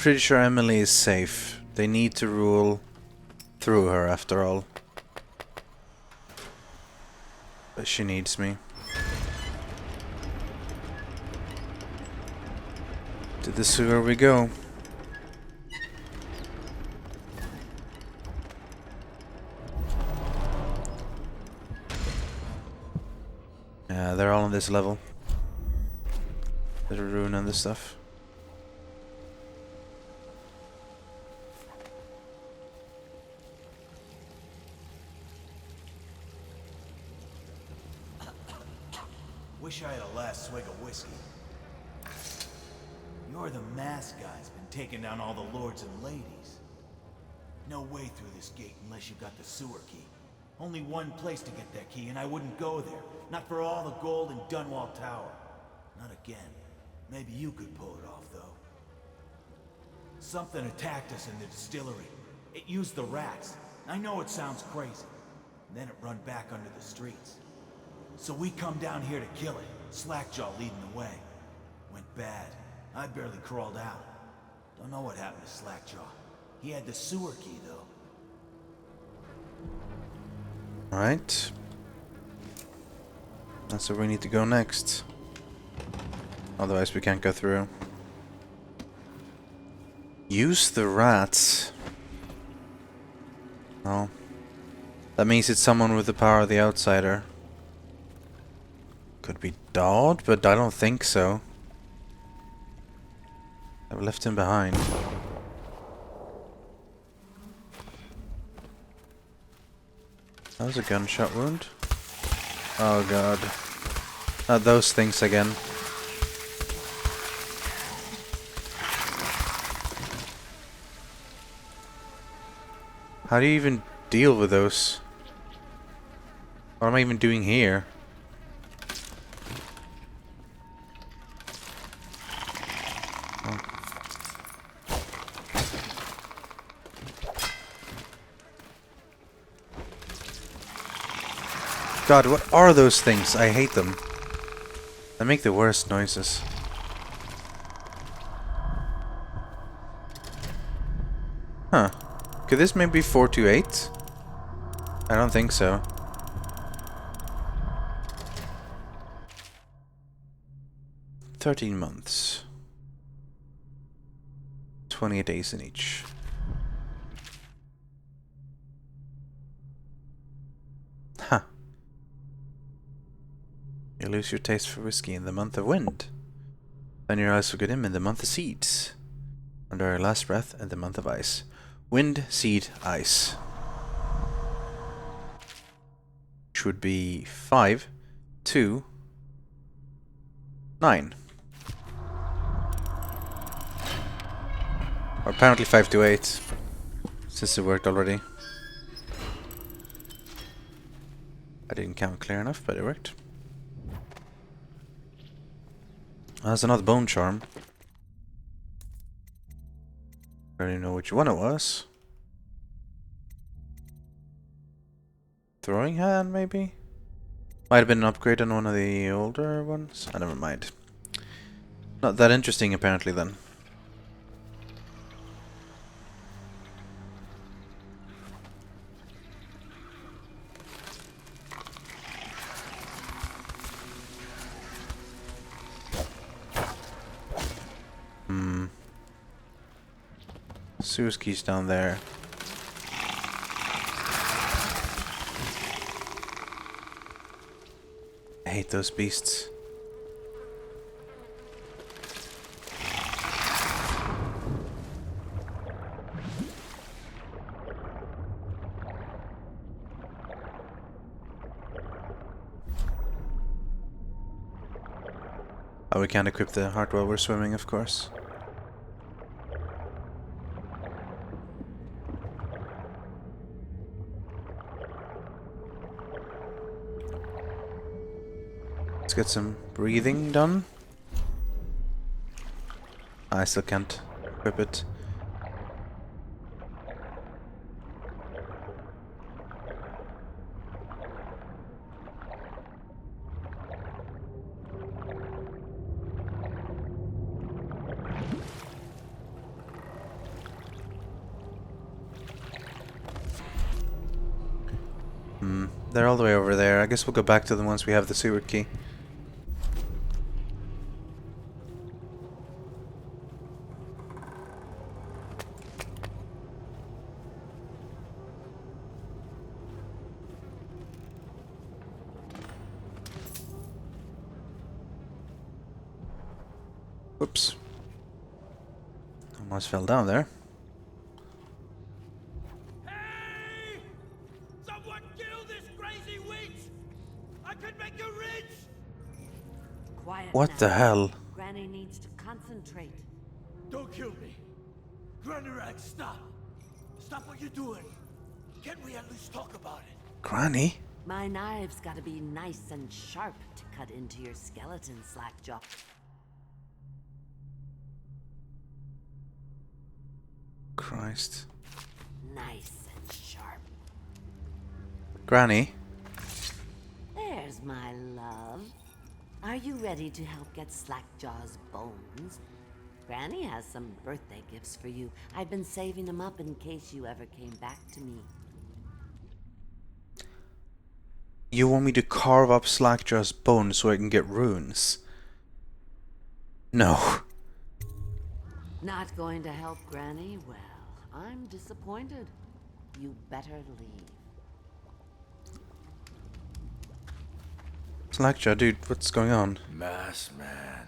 pretty sure Emily is safe. They need to rule through her after all. But she needs me. To the sewer we go. Yeah, they're all on this level. There's a rune and this stuff. Wish I had a last swig of whiskey. You're the masked guy's been taking down all the lords and ladies. No way through this gate unless you got the sewer key. Only one place to get that key, and I wouldn't go there. Not for all the gold in Dunwall Tower. Not again. Maybe you could pull it off, though. Something attacked us in the distillery. It used the rats. I know it sounds crazy. And then it run back under the streets. So we come down here to kill it. Slackjaw leading the way. Went bad. I barely crawled out. Don't know what happened to Slackjaw. He had the sewer key, though. Alright. That's where we need to go next. Otherwise we can't go through. Use the rats. No. That means it's someone with the power of the outsider. Could be Dodd, but I don't think so. I've left him behind. That was a gunshot wound. Oh god. Not those things again. How do you even deal with those? What am I even doing here? God, what are those things? I hate them. They make the worst noises. Huh. Could this maybe be 428? I don't think so. $13 months. 28 days in each. Huh. You lose your taste for whiskey in the month of wind. Then your eyes forget him in the month of seeds. Under our last breath in the month of ice. Wind, seed, ice. Which would be 5, 2, 9. Or apparently 5 to 8. Since it worked already. I didn't count clear enough, but it worked. That's another bone charm. I don't even know which one it was. Throwing hand, maybe? Might have been an upgrade on one of the older ones. Oh, never mind. Not that interesting, apparently, then. Sewers key's down there. I hate those beasts. Oh, we can't equip the heart while we're swimming, of course. Let's get some breathing done. I still can't equip it. they're all the way over there. I guess we'll go back to them once we have the sewer key. Whoops. Almost fell down there. Hey! Someone kill this crazy witch! I could make you rich! Quiet What now. the hell? Granny needs to concentrate. Don't kill me! Granny, stop! Stop what you're doing! Can't we at least talk about it? Granny? My knives gotta be nice and sharp to cut into your skeleton, Slackjaw. Christ. Nice and sharp. Granny? There's my love. Are you ready to help get Slackjaw's bones? Granny has some birthday gifts for you. I've been saving them up in case you ever came back to me. You want me to carve up Slackjaw's bones so I can get runes? No. Not going to help Granny? Well, I'm disappointed. You better leave. Slackjaw, dude, what's going on? Mass man.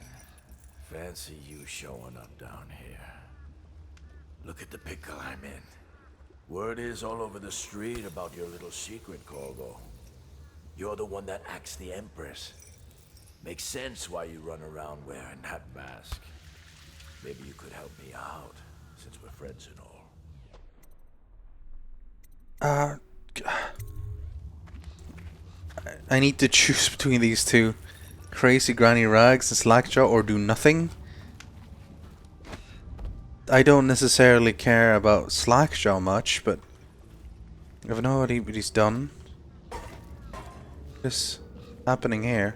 Fancy you showing up down here. Look at the pickle I'm in. Word is all over the street about your little secret, Corvo. You're the one that acts the Empress. Makes sense why you run around wearing that mask. Maybe you could help me out, since we're friends and all. I need to choose between these two. Crazy Granny Rags and Slackjaw, or do nothing. I don't necessarily care about Slackjaw much, but I have no idea what he's done. What's happening here?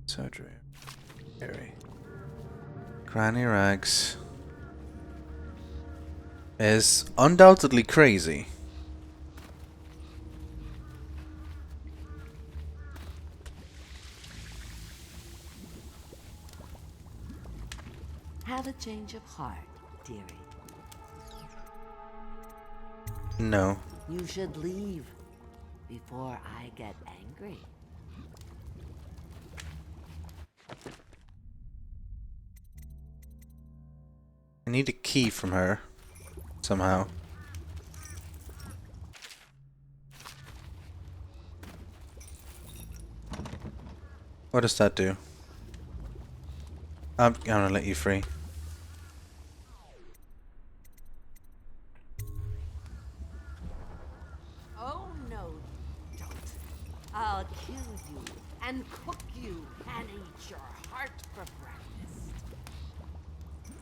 Surgery. Harry. Granny Rags is undoubtedly crazy. Have a change of heart, dearie. No. You should leave before I get angry. I need a key from her somehow. What does that do? I'm gonna let you free. Oh no, don't. I'll kill you and cook you and eat your heart for breakfast.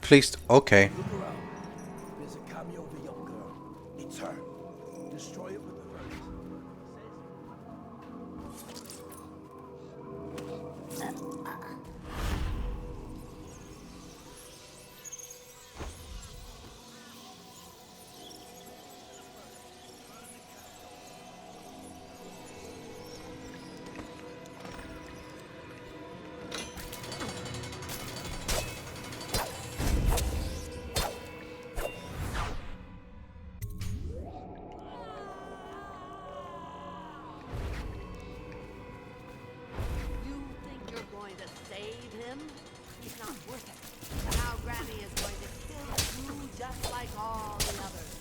Please, okay. Look around. There's a cameo of a young girl. It's her. Destroy it with the birds. You think you're going to save him? He's not worth it. Now Granny is going to kill you just like all the others.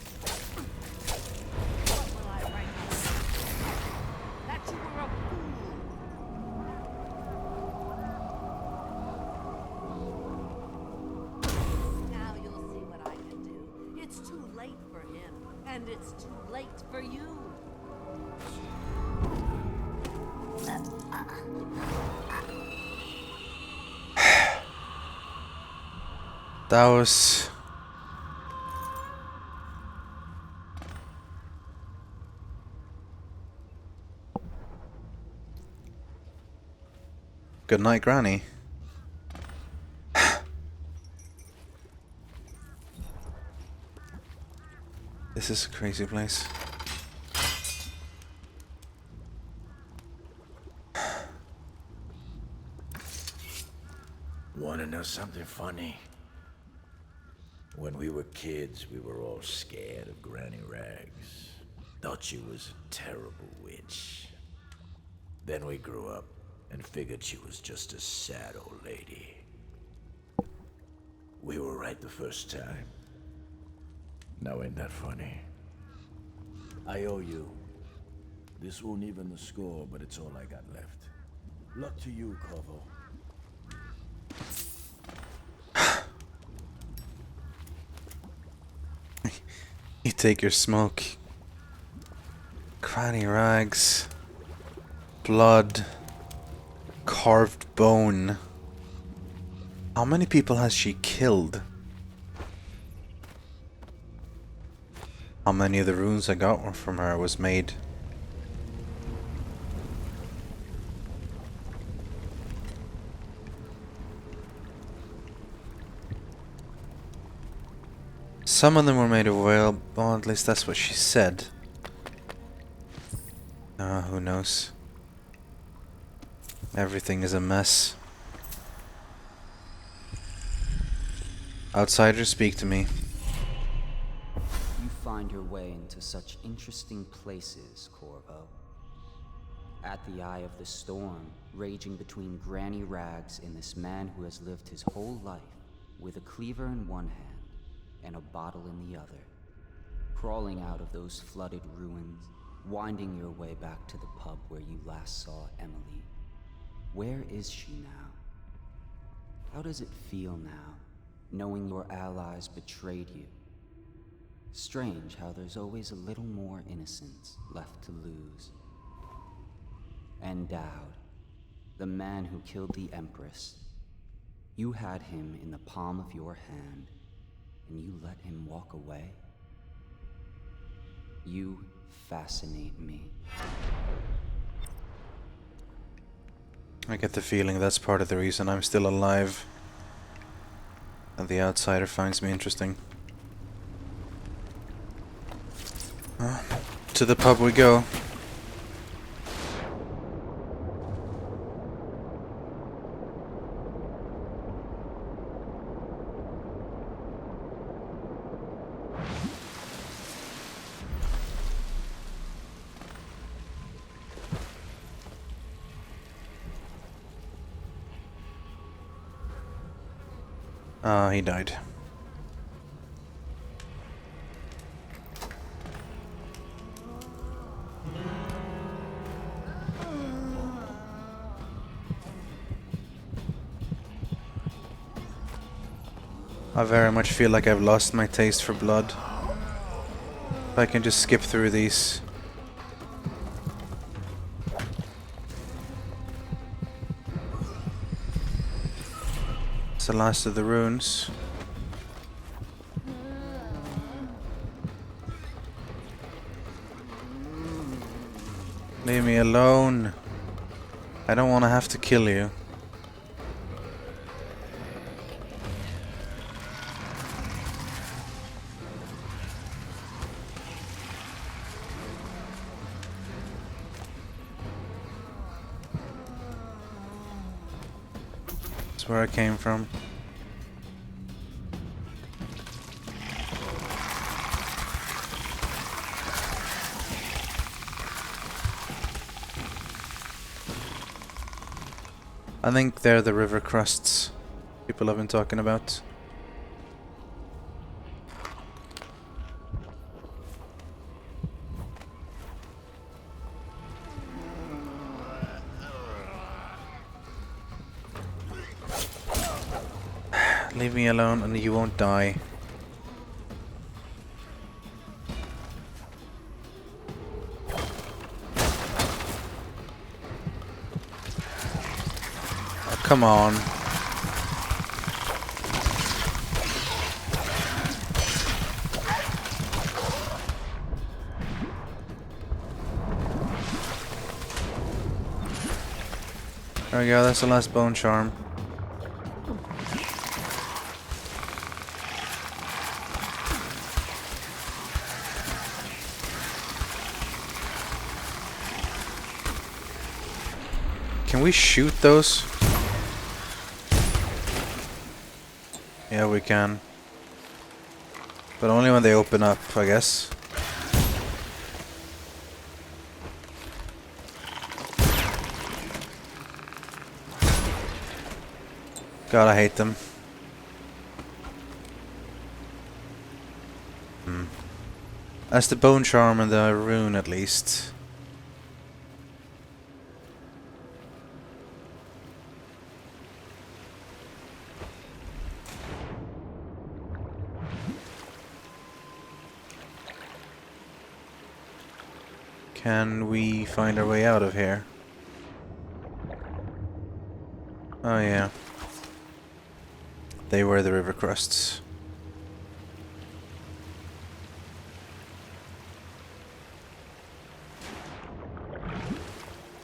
What will I write now? That you were a fool. Now you'll see what I can do. It's too late for him, and it's too late for you. That was... Good night, Granny. This is a crazy place. Wanna know something funny? When we were kids, we were all scared of Granny Rags. Thought she was a terrible witch. Then we grew up and figured she was just a sad old lady. We were right the first time. Now ain't that funny? I owe you. This won't even the score, but it's all I got left. Luck to you, Corvo. You take your smoke. Granny Rags. Blood. Carved bone. How many people has she killed? How many of the runes I got from her was made? Some of them were made of whale, well, at least that's what she said. Who knows? Everything is a mess. Outsiders, speak to me. You find your way into such interesting places, Corvo. At the eye of the storm, raging between Granny Rags and this man who has lived his whole life with a cleaver in one hand and a bottle in the other. Crawling out of those flooded ruins, winding your way back to the pub where you last saw Emily. Where is she now? How does it feel now, knowing your allies betrayed you? Strange how there's always a little more innocence left to lose. And Dowd, the man who killed the Empress. You had him in the palm of your hand, and you let him walk away? You fascinate me. I get the feeling that's part of the reason I'm still alive. And the outsider finds me interesting. To the pub we go. He died. I very much feel like I've lost my taste for blood. If I can just skip through these. It's the last of the runes. Leave me alone. I don't want to have to kill you. That's where I came from. I think they're the river crusts people have been talking about. Leave me alone and you won't die. Oh, come on. There we go, that's the last bone charm. Can we shoot those? Yeah, we can. But only when they open up, I guess. God, I hate them. That's the bone charm and the rune, at least. Can we find our way out of here? Oh yeah. They were the river crusts.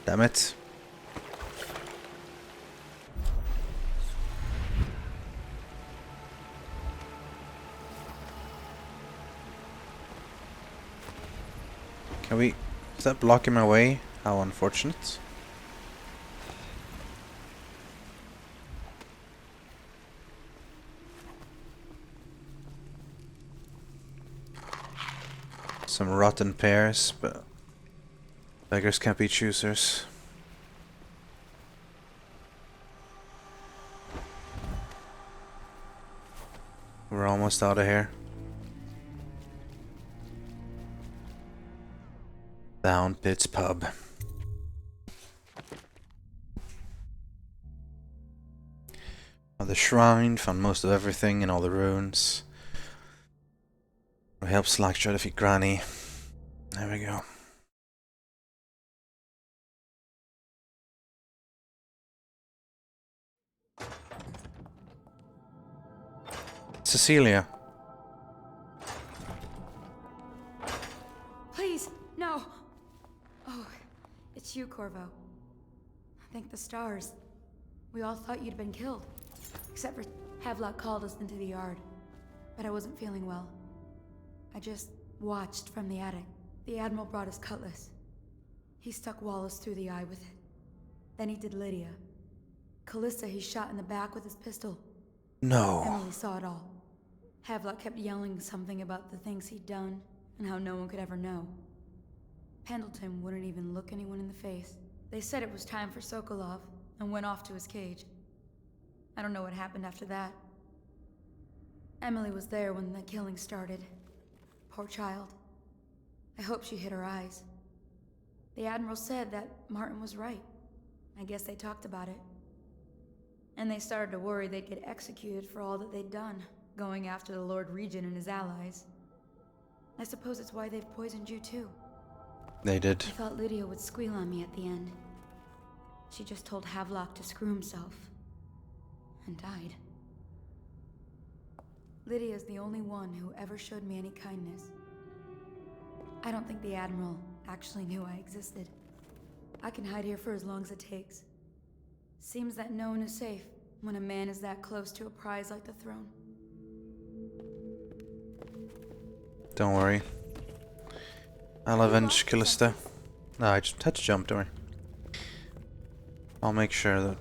Damn it. Can we... Is that blocking my way? How unfortunate. Some rotten pears, but beggars can't be choosers. We're almost out of here. Down Pit's pub. Found the shrine, found most of everything in all the ruins. We helped Slackjaw defeat Granny. There we go. Cecilia. Please, no. Oh, it's you, Corvo. Thank the stars. We all thought you'd been killed. Except for Havelock called us into the yard. But I wasn't feeling well. I just watched from the attic. The Admiral brought his cutlass. He stuck Wallace through the eye with it. Then he did Lydia. Callista he shot in the back with his pistol. No. Emily saw it all. Havelock kept yelling something about the things he'd done, and how no one could ever know. Pendleton wouldn't even look anyone in the face. They said it was time for Sokolov, and went off to his cage. I don't know what happened after that. Emily was there when the killing started. Poor child. I hope she hid her eyes. The Admiral said that Martin was right. I guess they talked about it. And they started to worry they'd get executed for all that they'd done, going after the Lord Regent and his allies. I suppose it's why they've poisoned you too. They did. I thought Lydia would squeal on me at the end. She just told Havelock to screw himself. And died. Lydia's the only one who ever showed me any kindness. I don't think the Admiral actually knew I existed. I can hide here for as long as it takes. Seems that no one is safe when a man is that close to a prize like the throne. Don't worry. I'll avenge Callista. No, I just had to jump, don't worry. I'll make sure that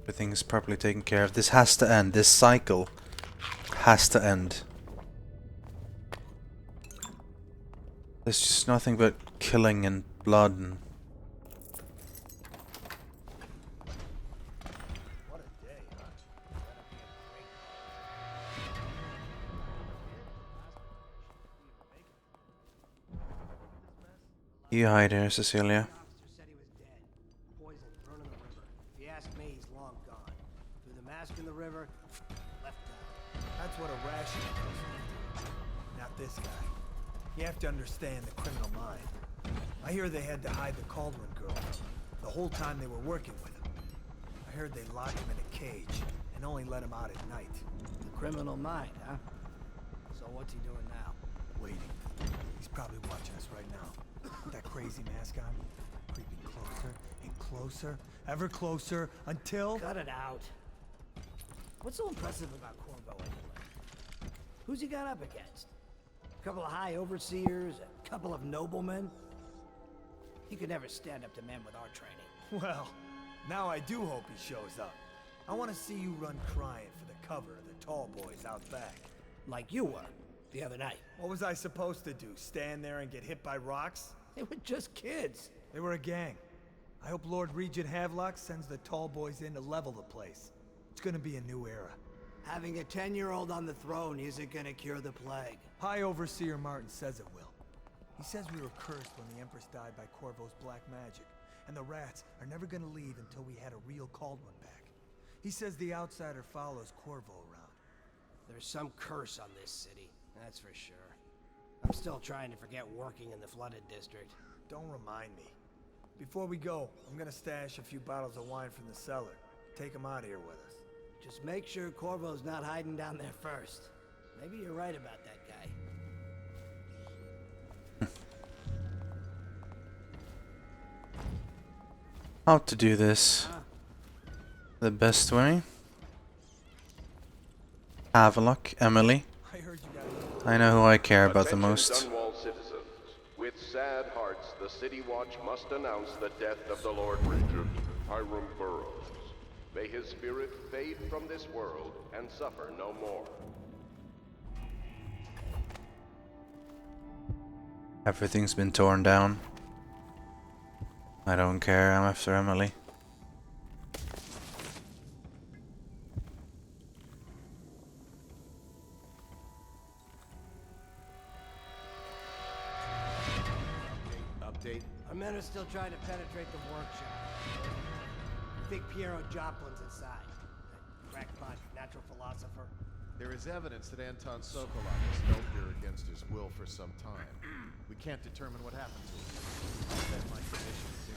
everything is properly taken care of. This has to end. This cycle has to end. There's just nothing but killing and blood and... You hide here, Cecilia. Officer said he was dead. Poisoned, thrown in the river. If you ask me, he's long gone. Threw the mask in the river, left town. That's what a rational person would do. Not this guy. You have to understand the criminal mind. I hear they had to hide the Cauldron girl the whole time they were working with him. I heard they locked him in a cage and only let him out at night. The criminal mind, huh? So what's he doing now? Waiting. He's probably watching us right now. With that crazy mask on, creeping closer and ever closer, until... Cut it out. What's so impressive about Corvo anyway? Who's he got up against? A couple of high overseers, a couple of noblemen? He could never stand up to men with our training. Well, now I do hope he shows up. I want to see you run crying for the cover of the tall boys out back. Like you were, the other night. What was I supposed to do, stand there and get hit by rocks? They were just kids. They were a gang. I hope Lord Regent Havelock sends the tall boys in to level the place. It's gonna be a new era. Having a 10-year-old on the throne isn't gonna cure the plague. High Overseer Martin says it will. He says we were cursed when the Empress died by Corvo's black magic, and the rats are never gonna leave until we had a real called one back. He says the outsider follows Corvo around. There's some curse on this city, that's for sure. I'm still trying to forget working in the flooded district. Don't remind me. Before we go, I'm gonna stash a few bottles of wine from the cellar. Take them out of here with us. Just make sure Corvo's not hiding down there first. Maybe you're right about that guy. How to do this the best way? Havelock, Emily. I heard you guys. I know who I care about the Attention most. Dunwall citizens. With sad hearts, the City Watch must announce the death of the Lord Regent, Hiram Burroughs. May his spirit fade from this world and suffer no more. Everything's been torn down. I don't care, I'm after Emily. Update. Our men are still trying to penetrate the workshop. I think Piero Joplin's inside. That crackpot natural philosopher. There is evidence that Anton Sokolov has held here against his will for some time. We can't determine what happened to him. I'll bet my conditions